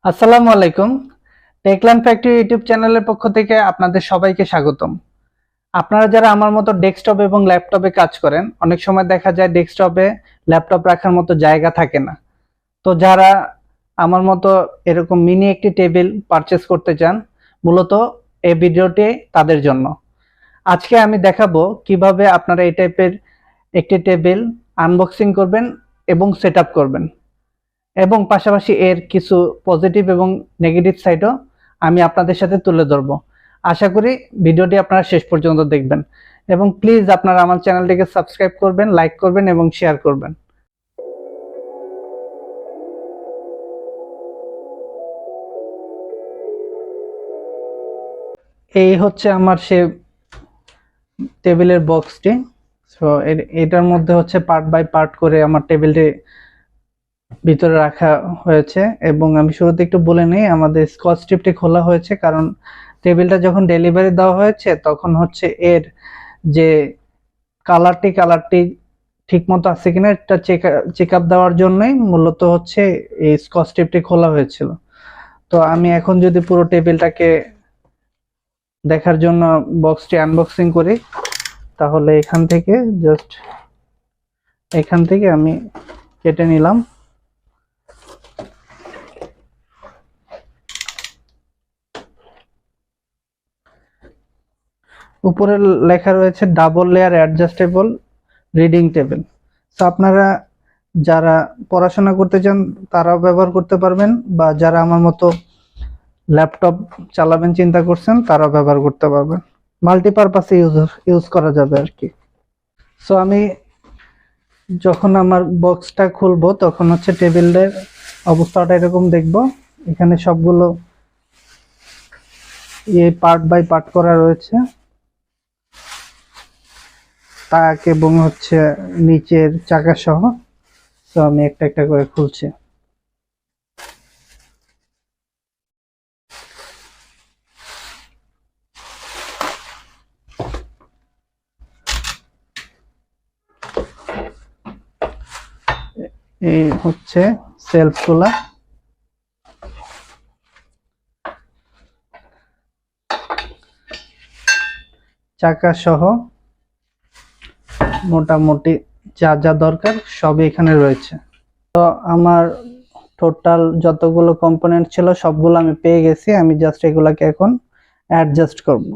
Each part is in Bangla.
আসসালামু আলাইকুম। টেকল্যান্ড ফ্যাক্টরি ইউটিউব চ্যানেলের পক্ষ থেকে আপনাদের সবাইকে স্বাগতম। আপনারা যারা আমার মতো ডেস্কটপ এবং ল্যাপটপে কাজ করেন, অনেক সময় দেখা যায় ডেস্কটপে ল্যাপটপ রাখার মতো জায়গা থাকে না। তো যারা আমার মতো এরকম মিনি একটি টেবিল পারচেজ করতে চান, মূলত এই ভিডিওটি তাদের জন্য। আজকে আমি দেখাবো কিভাবে আপনারা এই টাইপের একটি টেবিল আনবক্সিং করবেন এবং সেটআপ করবেন, এবং পাশাপাশি এর কিছু পজিটিভ এবং নেগেটিভ সাইডও আমি আপনাদের সাথে তুলে ধরবো। আশা করি ভিডিওটি আপনারা শেষ পর্যন্ত দেখবেন, এবং প্লিজ আপনারা আমার চ্যানেলটিকে সাবস্ক্রাইব করবেন, লাইক করবেন এবং শেয়ার করবেন। এই হচ্ছে আমার সে টেবিলের বক্সটি। সো এটার মধ্যে হচ্ছে পার্ট বাই পার্ট করে আমার টেবিলটি ভিতরে রাখা হয়েছে। এবং আমি শুরুতে একটু বলে নেই, আমাদের স্কচ টেপটি খোলা হয়েছে, কারণ টেবিলটা যখন ডেলিভারি দেওয়া হয়েছে তখন হচ্ছে এর যে কালারটি ঠিক মতো আছে কিনা এটা চেক আপ দেওয়ার জন্যই মূলত হচ্ছে এই স্কচ টেপটি খোলা হয়েছিল। তো আমি এখন যদি পুরো টেবিলটাকে দেখার জন্য বক্সটি আনবক্সিং করি, তাহলে এখান থেকে আমি কেটে নিলাম। উপরে লেখা রয়েছে double layer adjustable reading table. তো আপনারা যারা পড়াশোনা করতে চান তারাও ব্যবহার করতে পারবেন, বা যারা আমার মতো ল্যাপটপ চালাবেন চিন্তা করছেন তারাও ব্যবহার করতে পারবেন। মাল্টিপারপাসে ইউজ করা যাবে আর কি। সো আমি যখন আমার বক্সটা খুলবো তখন হচ্ছে টেবিলের অবস্থাটা এরকম দেখব। এখানে সবগুলো পার্ট বাই পার্ট করা রয়েছে, তাক এবং হচ্ছে নিচের চাকা সহ। তো আমি একটা একটা করে খুলছি। এই হচ্ছে সেলফগুলা, চাকা সহ মোটামুটি যা যা দরকার সবই এখানে রয়েছে। তো আমার টোটাল যতগুলো কম্পোনেন্ট ছিল সবগুলো আমি পেয়ে গেছি। আমি জাস্ট এগুলাকে এখন অ্যাডজাস্ট করব।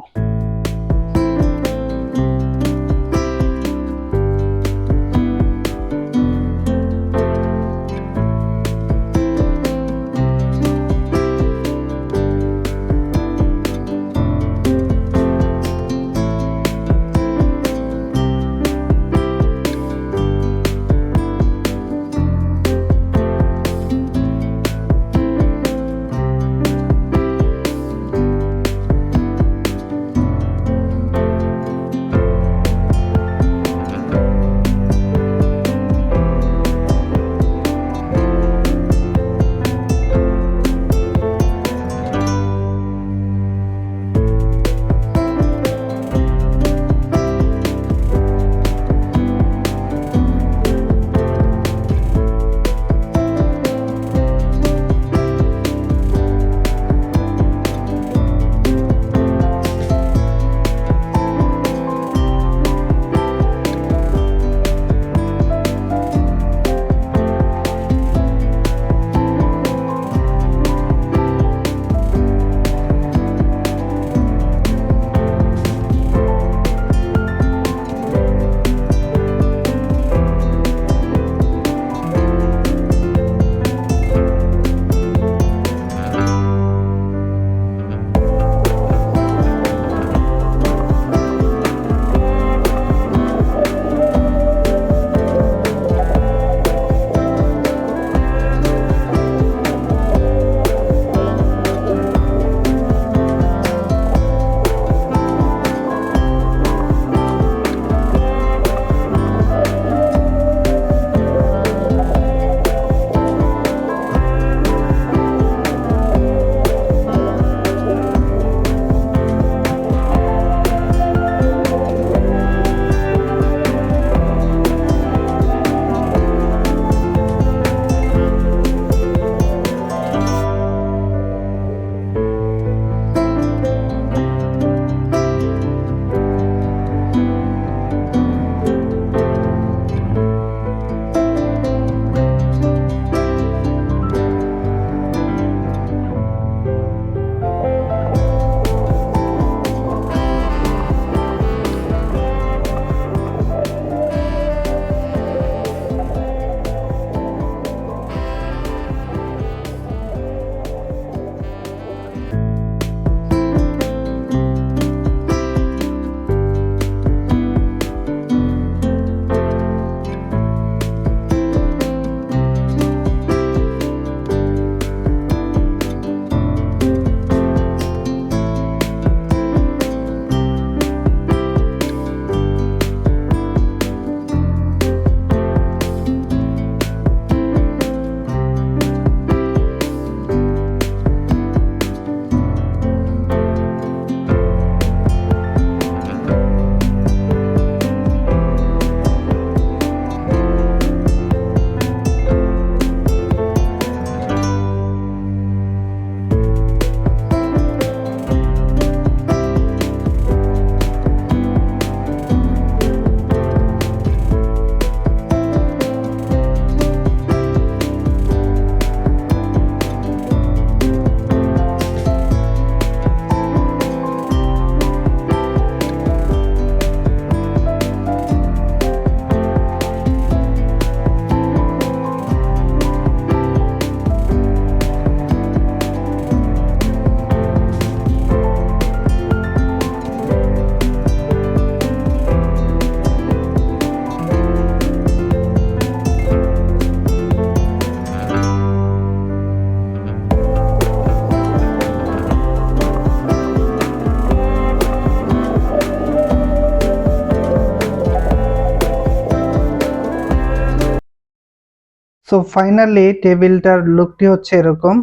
সো ফাইনালি টেবিলটার লুকটি হচ্ছে এরকম।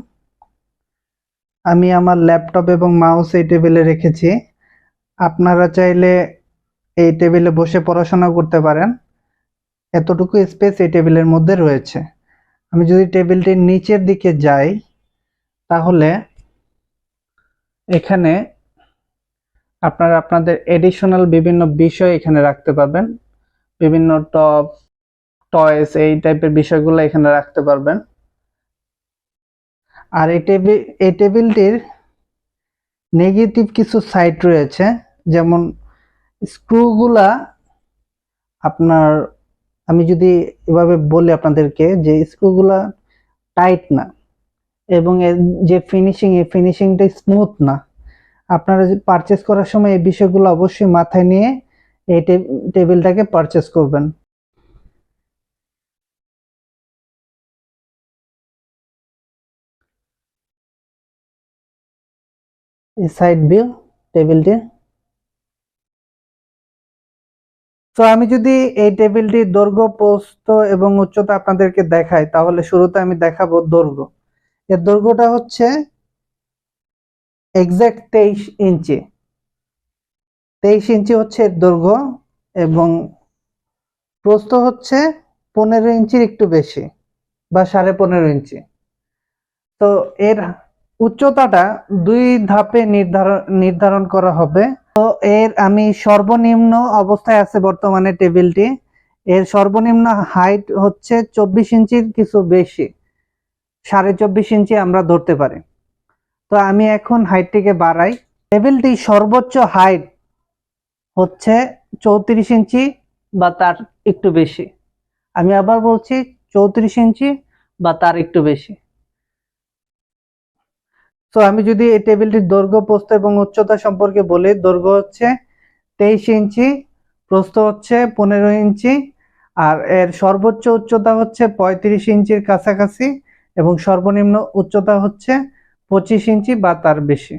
আমি আমার ল্যাপটপ এবং মাউস এই টেবিলে রেখেছি। আপনারা চাইলে এই টেবিলে বসে পড়াশোনা করতে পারেন, এতটুকু স্পেস এই টেবিলের মধ্যে রয়েছে। আমি যদি টেবিলটির নিচের দিকে যাই তাহলে এখানে আপনারা আপনাদের এডিশনাল বিভিন্ন বিষয় এখানে রাখতে পারবেন, বিভিন্ন টপ, টয়েস এই টাইপের বিষয়গুলো এখানে রাখতে পারবেন। আর এই টেবিলটির নেগেটিভ কিছু সাইড রয়েছে, যেমন স্ক্রুগুলা আপনার, আমি যদি এভাবে বলি আপনাদেরকে যে স্ক্রুগুলা টাইট না, এবং এর যে ফিনিশিং, এই ফিনিশিংটা স্মুথ না। আপনারা পারচেস করার সময় এই বিষয়গুলো অবশ্যই মাথায় নিয়ে এই টেবিলটাকে পারচেস করবেন। এই সাইড ভিউ টেবিলটির। তো আমি যদি এই টেবিলটির দৈর্ঘ্য, প্রস্থ এবং উচ্চতা আপনাদেরকে দেখাই, তাহলে শুরুতে আমি দেখাবো দৈর্ঘ্য। এর দৈর্ঘ্যটা হচ্ছে এক্সাক্ট 23 ইঞ্চি। 23 ইঞ্চি হচ্ছে এর দৈর্ঘ্য, এবং প্রস্থ হচ্ছে 15 ইঞ্চির একটু বেশি বা 15.5 ইঞ্চি। তো এর উচ্চতাটা 2 ধাপে নির্ধারণ করা হবে। তো এর আমি সর্বনিম্ন অবস্থায় আছে বর্তমানে টেবিলটি। এর সর্বনিম্ন হাইট হচ্ছে 24 ইঞ্চির কিছু বেশি, 24.5 ইঞ্চি আমরা ধরতে পারি। তো আমি এখন হাইটটিকে বাড়াই। টেবিলটি সর্বোচ্চ হাইট হচ্ছে 34 ইঞ্চি বা তার একটু বেশি। আমি আবার বলছি 34 ইঞ্চি বা তার একটু বেশি। তো আমি যদি এই টেবিলটির দৈর্ঘ্য, প্রস্থ এবং উচ্চতা সম্পর্কে বলি, দৈর্ঘ্য হচ্ছে 23 ইঞ্চি, প্রস্থ হচ্ছে 15 ইঞ্চি, আর এর সর্বোচ্চ উচ্চতা হচ্ছে 35 ইঞ্চির কাছাকাছি, এবং সর্বনিম্ন উচ্চতা হচ্ছে 25 ইঞ্চি বা তার বেশি।